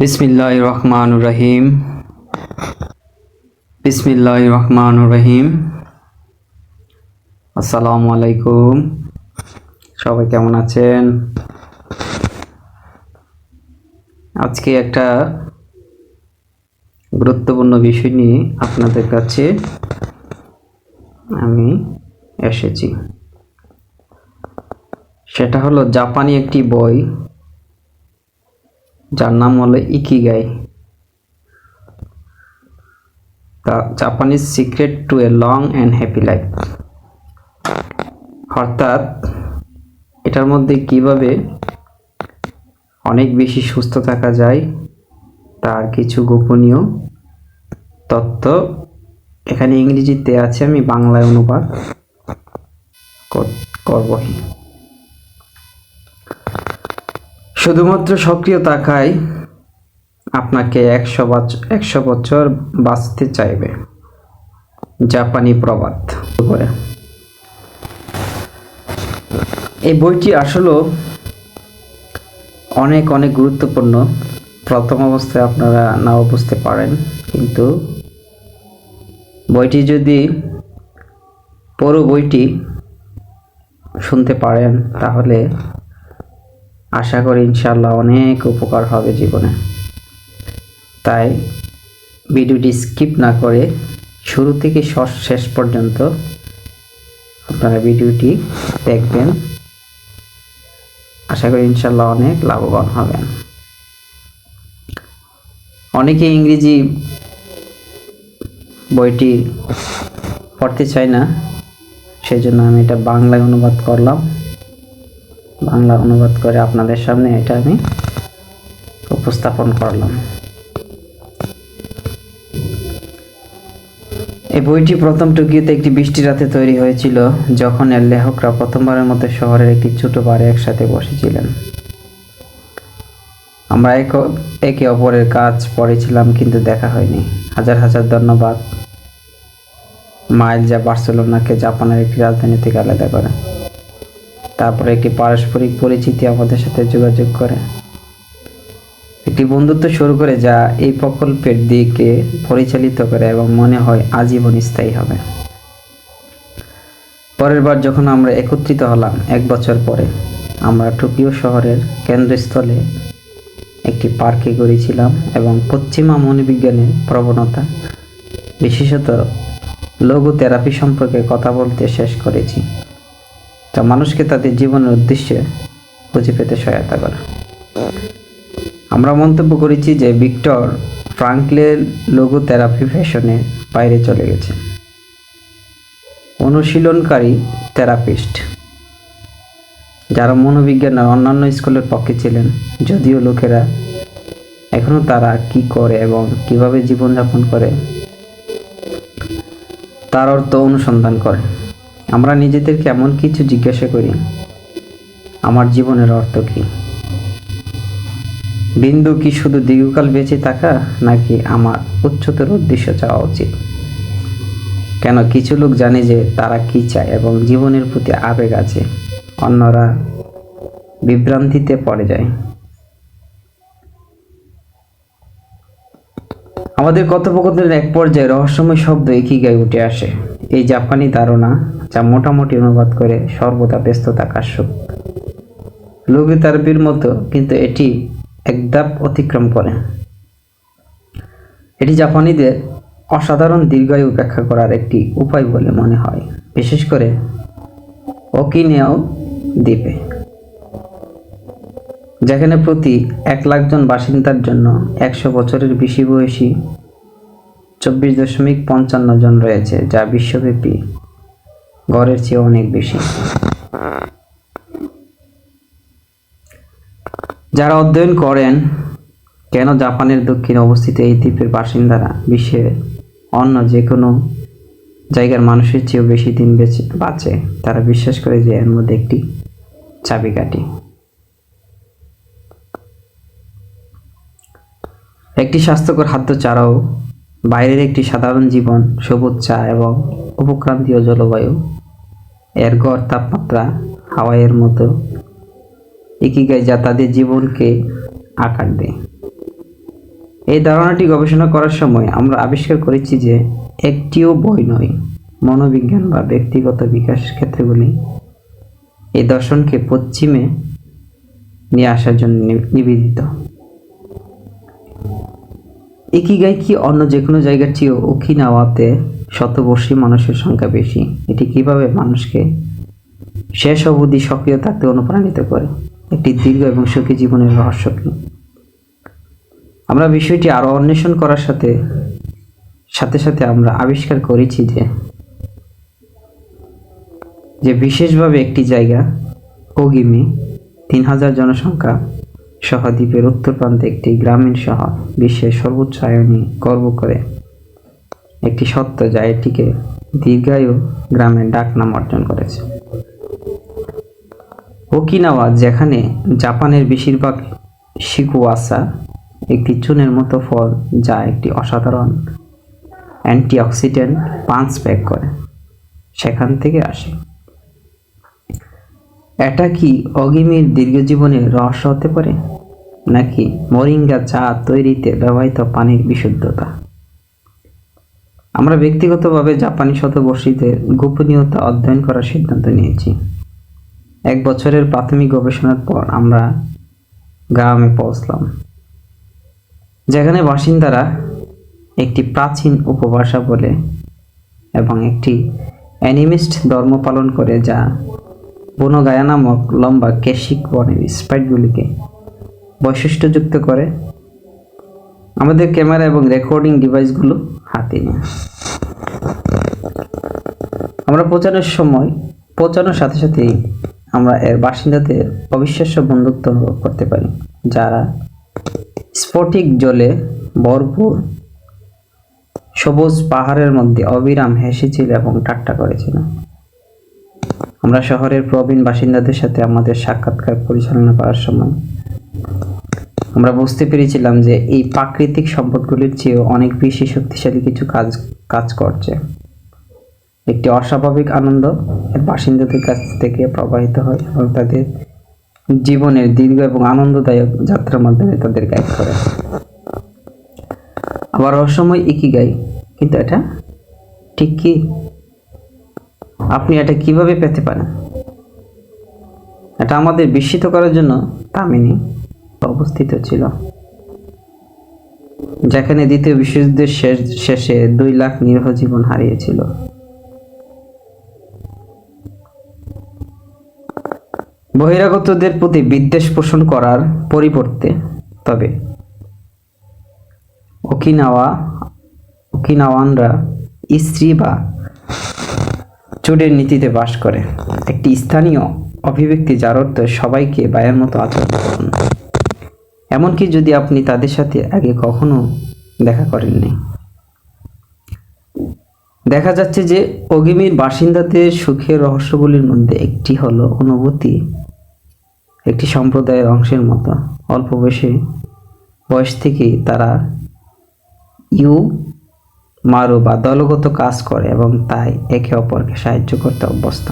বিসমিল্লাহির রহমানির রহিম। বিসমিল্লাহির রহমানির রহিম। আসসালামু আলাইকুম। সবাই কেমন আছেন? আজকে একটা গুরুত্বপূর্ণ বিষয় নিয়ে আপনাদের কাছে আমি এসেছি। সেটা হলো জাপানি একটি বই, যার নাম হলো ikigai, the Japanese secret two a long and happy life. অর্থাৎ এটার মধ্যে কিভাবে অনেক বেশি সুস্থ থাকা যায় তার কিছু গোপনীয় তথ্য এখানে ইংরেজিতে আছে, আমি বাংলায় অনুবাদ করব। শুধুমাত্র সক্রিয় থাকায় আপনাকে 100 বছর বাঁচতে চাইবে, জাপানি প্রবাদ। এই বইটি আসলে অনেক গুরুত্বপূর্ণ। প্রথম অবস্থায় আপনারা নাও বুঝতে পারেন, কিন্তু বইটি যদি পুরো বইটি শুনতে পারেন তাহলে আশা করি ইনশাআল্লাহ অনেক উপকার হবে জীবনে। তাই ভিডিওটি স্কিপ না করে শুরু থেকে শেষ পর্যন্ত আপনারা ভিডিওটি দেখবেন। আশা করি ইনশাআল্লাহ অনেক লাভবান হবেন। অনেকে ইংরেজি বইটি পড়তে চায় না, সেই জন্য আমি এটা বাংলায় অনুবাদ করলাম। বাংলা অনুবাদ করে আপনাদের সামনে এটা আমি উপস্থাপন করলাম। এই বইটি প্রথম টোকিওতে একটি বৃষ্টি রাতে তৈরি হয়েছিল, যখন এর লেখকরা প্রথমবারের মতো শহরের একটি ছোট বারে একসাথে বসেছিলেন। আমরা একে অপরের কাজ পড়েছিলাম, কিন্তু দেখা হয়নি। হাজার ধন্যবাদ মাইল, যা বার্সেলোনাকে জাপানের একটি রাজধানী থেকে আলাদা করে। তারপরে একটি পারস্পরিক পরিচিতি আমাদের সাথে যোগাযোগ করে, একটি বন্ধুত্ব শুরু করে, যা এই প্রকল্পের দিকে পরিচালিত করে এবং মনে হয় আজীবন স্থায়ী হবে। পরের বার যখন আমরা একত্রিত হলাম 1 বছর পরে, আমরা টোকিও শহরের কেন্দ্রস্থলে একটি পার্কে গড়েছিলাম এবং পশ্চিমা মনোবিজ্ঞানের প্রবণতা, বিশেষত লঘু থেরাপি সম্পর্কে কথা বলতে শেষ করেছি, যা মানুষকে তাদের জীবনের উদ্দেশ্যে খুঁজে পেতে সহায়তা করে। আমরা মন্তব্য করেছি যে ভিক্টর ফ্রাঙ্কলের লঘু থেরাপি ফ্যাশনের বাইরে চলে গেছে। অনুশীলনকারী থেরাপিস্ট যারা মনোবিজ্ঞান আর অন্যান্য স্কুলের পক্ষে ছিলেন, যদিও লোকেরা এখনো তারা কি করে এবং কিভাবে জীবনযাপন করে তার অর্থ অনুসন্ধান করে। আমরা নিজেদেরকে এমন কিছু জিজ্ঞাসা করি, আমার জীবনের অর্থ কি? বিন্দু কি শুধু দীর্ঘকাল বেঁচে থাকা, নাকি আমার উচ্চতর উদ্দেশ্য চাওয়া উচিত? কেন কিছু লোক জানে যে তারা কি চায় এবং জীবনের প্রতি আবেগ আছে, অন্যরা বিভ্রান্তিতে পড়ে যায়। আমাদের কথোপকথনের এক পর্যায়ে রহস্যময় শব্দ ইকিগাই উঠে আসে। এই জাপানি ধারণা, যা মোটামুটি অনুবাদ করে সর্বদা ব্যস্ত থাকার সুখ, লঘু থেরাপির মতো, কিন্তু এটি এক ধাপ অতিক্রম করে। এটি জাপানিদের অসাধারণ দীর্ঘায়ু ব্যাখ্যা করার একটি উপায় বলে মনে হয়, বিশেষ করে ওকিনাওয়া দ্বীপে, যেখানে প্রতি 1 লাখ জন বাসিন্দার জন্য 100 বছরের বেশি বয়সী 24.55 জন রয়েছে, যা বিশ্বব্যাপী গড়ের চেয়ে অনেক বেশি। যারা অধ্যয়ন করেন কেন জাপানের দক্ষিণে অবস্থিত এই দ্বীপের বাসিন্দারা বিশ্বের অন্য যে কোনো জায়গার মানুষের চেয়েও বেশি দিন বাঁচে, তারা বিশ্বাস করে যে এর মধ্যে একটি চাবিকাঠি। একটি স্বাস্থ্যকর খাদ্য ছাড়াও বাইরের একটি সাধারণ জীবন, সবুজ চা এবং উপক্রান্তীয় জলবায়ু, এর গড় তাপমাত্রা হাওয়াইয়ের মতো ইকিগাই, যা তাদের জীবনকে আকার দেয়। এই ধারণাটি গবেষণা করার সময় আমরা আবিষ্কার করেছি যে একটিও বই নয়, মনোবিজ্ঞান বা ব্যক্তিগত বিকাশ ক্ষেত্রগুলি এই দর্শনকে পশ্চিমে নিয়ে আসার জন্য নিবেদিত। ইকিগাই কি অন্য যে কোনো জায়গার চেয়েও ওকিনাওয়াতে শতবর্ষী মানুষের সংখ্যা বেশি? এটি কিভাবে মানুষকে শেষ অবধি সক্রিয় থাকতে অনুপ্রাণিত করে? একটি দীর্ঘ এবং সুখী জীবনের রহস্য কি? আমরা বিষয়টি আরও অন্বেষণ করার সাথে সাথে আমরা আবিষ্কার করেছি যে বিশেষভাবে একটি জায়গা, ওগিমি, 3000 জনসংখ্যা সহ দ্বীপের উত্তর প্রান্তে একটি গ্রামীণ শহর, বিশ্বের সর্বোচ্চ আয় নিয়ে গর্ব করে একটি সত্য যা এটিকে দীর্ঘায়ু গ্রামের ডাকনাম অর্জন করেছে। ওকিনাওয়া, যেখানে জাপানের বেশিরভাগ শিকুয়াশা একটি চুনের মতো ফল যা একটি অসাধারণ অ্যান্টিঅক্সিডেন্ট পাঞ্চ প্যাক করে, সেখান থেকে আসে। এটা কি অগিমির দীর্ঘজীবনের রহস্য হতে পারে, নাকি মোরিঙ্গা চা তৈরিতে ব্যবহৃত পানির বিশুদ্ধতা? আমরা ব্যক্তিগতভাবে জাপানি শতবর্ষীদের গোপনীয়তা অধ্যয়ন করার সিদ্ধান্ত নিয়েছি। 1 বছরের প্রাথমিক গবেষণার পর আমরা গ্রামে পৌঁছলাম, যেখানে বাসিন্দারা একটি প্রাচীন উপভাষা বলে এবং একটি অ্যানিমিস্ট ধর্ম পালন করে যা বোনোগায়া নামক লম্বা কেশিক বনের স্প্রাইটগুলিকে বৈশিষ্ট্যযুক্ত করে। আমাদের ক্যামেরা এবং রেকর্ডিং ডিভাইসগুলো হাতে নিয়ে আমরা পৌঁছানোর সাথে সাথেই আমরা এর বাসিন্দাদের অবিশ্বাস্য বন্ধুত্ব অনুভব করতে পারি, যারা স্ফটিক জলে ভরপুর সবুজ পাহাড়ের মধ্যে অবিরাম হেসেছিল এবং ঠাট্টা করেছিল। আমরা শহরের প্রবীণ বাসিন্দাদের সাথে আমাদের সাক্ষাৎকার পরিচালনা করার সময় আমরা বুঝতে পেরেছিলাম যে এই প্রাকৃতিক সম্পদগুলির চেয়েও অনেক বেশি শক্তিশালী কিছু কাজ করছে। একটি অস্বাভাবিক আনন্দ এর বাসিন্দাদের কাছ থেকে প্রবাহিত হয় এবং তাদের জীবনের দীর্ঘ এবং আনন্দদায়ক যাত্রার মাধ্যমে তাদের গাইড করে। আবার রহস্যময় ইকিগাই, কিন্তু এটা ঠিক কি? আপনি এটা কিভাবে পেতে পারেন? এটা আমাদের বিস্মিত করার জন্য তামিনি অবস্থিত ছিল, যেখানে দ্বিতীয় বিশ্বযুদ্ধের শেষে 2 লাখ নিরীহ জীবন হারিয়েছিল। বহিরাগতদের প্রতি বিদ্বেষ পোষণ করার পরিবর্তে তবে ওকিনাওয়ানরা স্ত্রী বা চোরের নীতিতে বাস করে, একটি স্থানীয় অভিব্যক্তি যার অর্থ সবাইকে ভাইয়ের মতো আচরণ করুন, এমনকি যদি আপনি তাদের সাথে আগে কখনো দেখা করেননি। দেখা যাচ্ছে যে ওগিমির বাসিন্দাদের সুখের রহস্যগুলির মধ্যে একটি হলো অনুভূতি একটি সম্প্রদায়ের অংশের মতো। অল্প বয়স থেকেই তারা মারু বা দলগত কাজ করে এবং তাই একে অপরকে সাহায্য করতে অভ্যস্ত।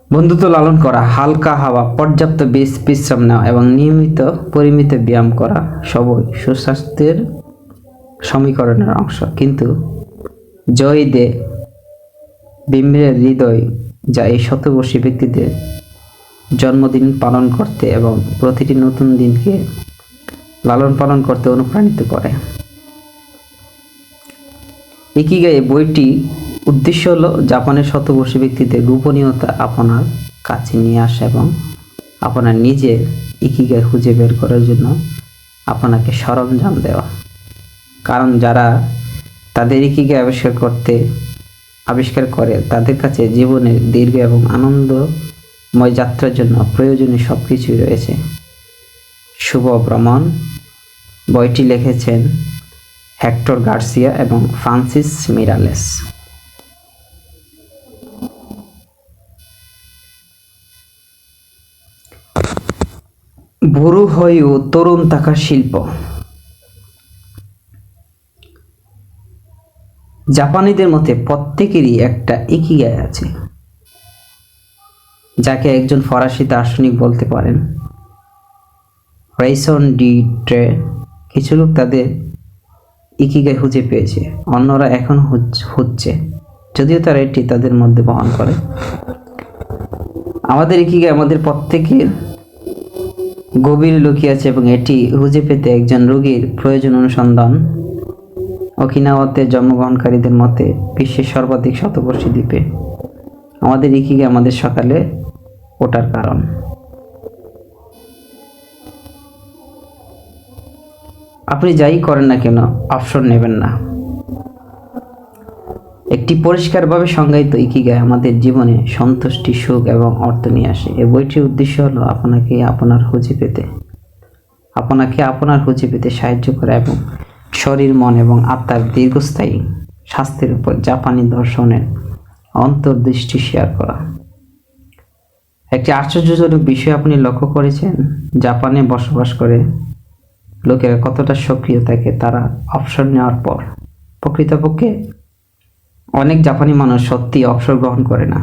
বন্ধুত্ব লালন করা, হালকা হাওয়া, পর্যাপ্ত বিশ্রাম নেওয়া এবং নিয়মিত পরিমিত ব্যায়াম করা সবই সুস্বাস্থ্যের সমীকরণের অংশ। কিন্তু জয় দে বিম্বের হৃদয়, যা এই শতবর্ষী ব্যক্তিদের জন্মদিন পালন করতে এবং প্রতিটি নতুন দিনকে লালন পালন করতে অনুপ্রাণিত করে। ইকিগাই বইটি উদ্দেশ্য হলো জাপানের শতবর্ষী ব্যক্তিদের গোপনীয়তা আপনার কাছে নিয়ে আসা এবং আপনার নিজের ইকিগাই খুঁজে বের করার জন্য আপনাকে সরঞ্জাম দেওয়া। কারণ যারা তাদের ইকিগাই আবিষ্কার করে তাদের কাছে জীবনের দীর্ঘ এবং আনন্দময় যাত্রার জন্য প্রয়োজনীয় সব কিছুই রয়েছে। শুভ ভ্রমণ। বইটি লিখেছেন হেক্টর গার্সিয়া এবং ফ্রান্সিস মিরালেস। বুড়ো হয়েও তরুণ থাকার শিল্প। জাপানিদের মতে প্রত্যেকেরই একটা ইকিগাই আছে, যাকে একজন ফরাসি দার্শনিক বলতে পারেন রাইসন ডি ট্রে কিছু লোক তাদের ইকিগাই খুঁজে পেয়েছে, অন্যরা এখন খুঁজছে, যদিও তারা এটি তাদের মধ্যে বহন করে। আমাদের ইকিগাই আমাদের প্রত্যেকের গভীর লুকিয়ে আছে এবং এটি খুঁজে পেতে একজন রোগীর প্রয়োজন। অনুসন্ধান ওকিনাওয়াতে জন্মগ্রহণকারীদের মতে বিশ্বের সর্বাধিক শতবর্ষী দ্বীপে আমাদের ইকিগাই আমাদের সকালে ওঠার কারণ। আপনি যাই করেন না কেন অবসর নেবেন না। একটি পরিষ্কারভাবে সংজ্ঞায়িত ইকিগাই আমাদের জীবনে সন্তুষ্টি, সুখ এবং অর্থ নিয়ে আসে। এই বইটির উদ্দেশ্য হলো আপনাকে আপনার খুঁজে পেতে সাহায্য করা এবং শরীর, মন এবং আত্মার দীর্ঘস্থায়ী স্বাস্থ্যের উপর জাপানি দর্শনের অন্তর্দৃষ্টি শেয়ার করা। একটি আশ্চর্যজনক বিষয় আপনি লক্ষ্য করেছেন? জাপানে বসবাস করে লোকেরা কতটা সক্রিয় থাকে তারা অবসর নেওয়ার পর। প্রকৃতপক্ষে অনেক জাপানি মানুষ সত্যি অবসর গ্রহণ করে না।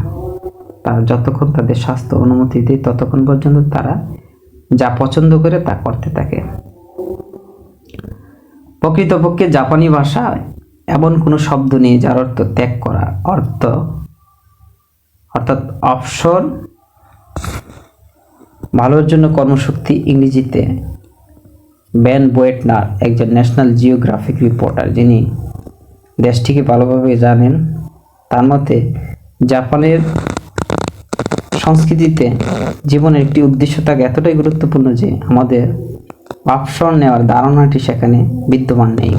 তারা যতক্ষণ তাদের স্বাস্থ্য অনুমতি দেয় ততক্ষণ পর্যন্ত তারা যা পছন্দ করে তা করতে থাকে। প্রকৃতপক্ষে জাপানি ভাষায় এমন কোনো শব্দ নেই যার অর্থ ত্যাগ করা, অর্থাৎ অবসর, ভালোর জন্য কর্মশক্তি। ইংরেজিতে বেন বোয়েটনার, একজন ন্যাশনাল জিওগ্রাফিক রিপোর্টার যিনি দেশটিকে ভালোভাবে জানেন, তার মতে জাপানের সংস্কৃতিতে জীবনের একটি উদ্দেশ্য থাকা এতটাই গুরুত্বপূর্ণ যে আমাদের অবসর নেওয়ার ধারণাটি সেখানে বিদ্যমান নেই।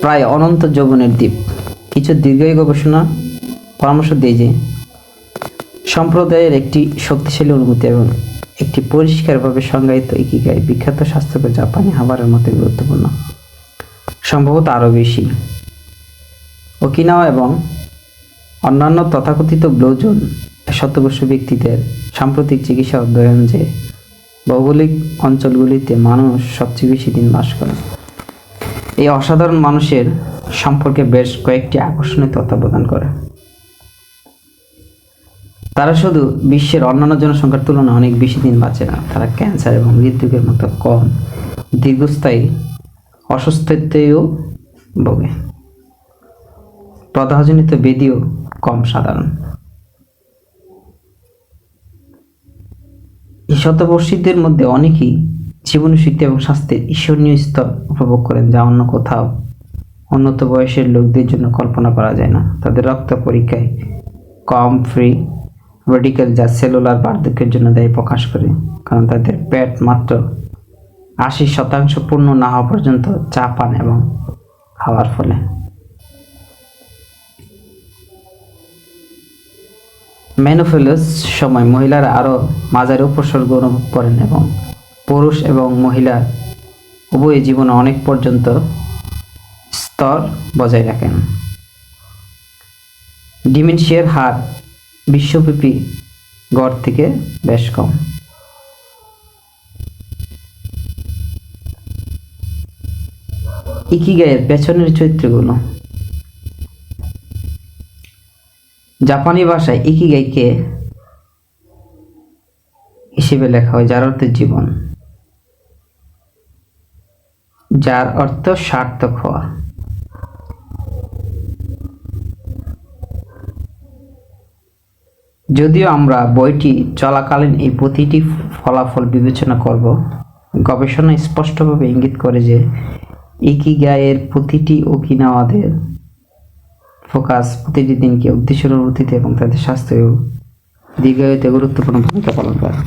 প্রায় অনন্ত যৌবনের দ্বীপ। কিছু দীর্ঘায়ী গবেষণা পরামর্শ দেয় যে সম্প্রদায়ের একটি শক্তিশালী অনুভূতি এবং একটি পরিষ্কারভাবে সংজ্ঞায়িত ইকিগাই বিখ্যাত স্বাস্থ্যকর জাপানি খাবারের মতো গুরুত্বপূর্ণ, সম্ভবত আরও বেশি। ওকিনাওয়া এবং অন্যান্য তথাকথিত ব্লু জোন শতবর্ষী ব্যক্তিদের সাম্প্রতিক চিকিৎসা অধ্যয়ন যে ভৌগোলিক অঞ্চলগুলিতে মানুষ সবচেয়ে বেশি দিন বাস করে। এই অসাধারণ মানুষের সম্পর্কে বেশ কয়েকটি আকর্ষণীয় তথ্য প্রদান করে। তারা শুধু বিশ্বের অন্যান্য জনসংখ্যার তুলনায় অনেক বেশি দিন বাঁচে না, তারা ক্যান্সার এবং হৃদরোগের মতো কম দীর্ঘস্থায়ী অসুস্থতায়ও ভোগে। প্রদাহজনিত ব্যাধিও কম সাধারণ। এই শতবর্ষীদের মধ্যে অনেকেই জীবনশক্তি এবং স্বাস্থ্যের ঈর্ষণীয় স্তর উপভোগ করেন যা অন্য কোথাও উন্নত বয়সের লোকদের জন্য কল্পনা করা যায় না। তাদের রক্ত পরীক্ষায় কম ফ্রি রেডিক্যাল যা সেলুলার বার্ধক্যের জন্য দায়ী প্রকাশ করে, কারণ তাদের পেট মাত্র 80% পূর্ণ না হওয়া পর্যন্ত চা পান এবং খাওয়ার ফলে। মেনোপজ সময় মহিলারা আরও মাঝারি উপসর্গ অনুভব করেন এবং পুরুষ এবং মহিলা উভয় জীবনে অনেক পর্যন্ত স্তর বজায় রাখেন। ডিমেনশিয়ার হার বিশ্বব্যাপী গড় থেকে বেশ কম। ইকিগাইয়ের পেছনের চরিত্রগুলো। জাপানি ভাষায় ইকিগাইকে হিসেবে লেখা হয় যার অর্থ জীবন, যার অর্থ সার্থক হওয়া। যদিও আমরা বইটি চলাকালীন এই প্রতিটি ফলাফল বিবেচনা করব, গবেষণা স্পষ্টভাবে ইঙ্গিত করে যে ইকিগাইয়ের প্রতিটি ওকিনাওয়াদের ফোকাস প্রতিটি দিনকে উদ্দেশ্যের অনুভূতিতে এবং তাদের স্বাস্থ্য ও দীর্ঘায়ুতে গুরুত্বপূর্ণ ভূমিকা পালন করে।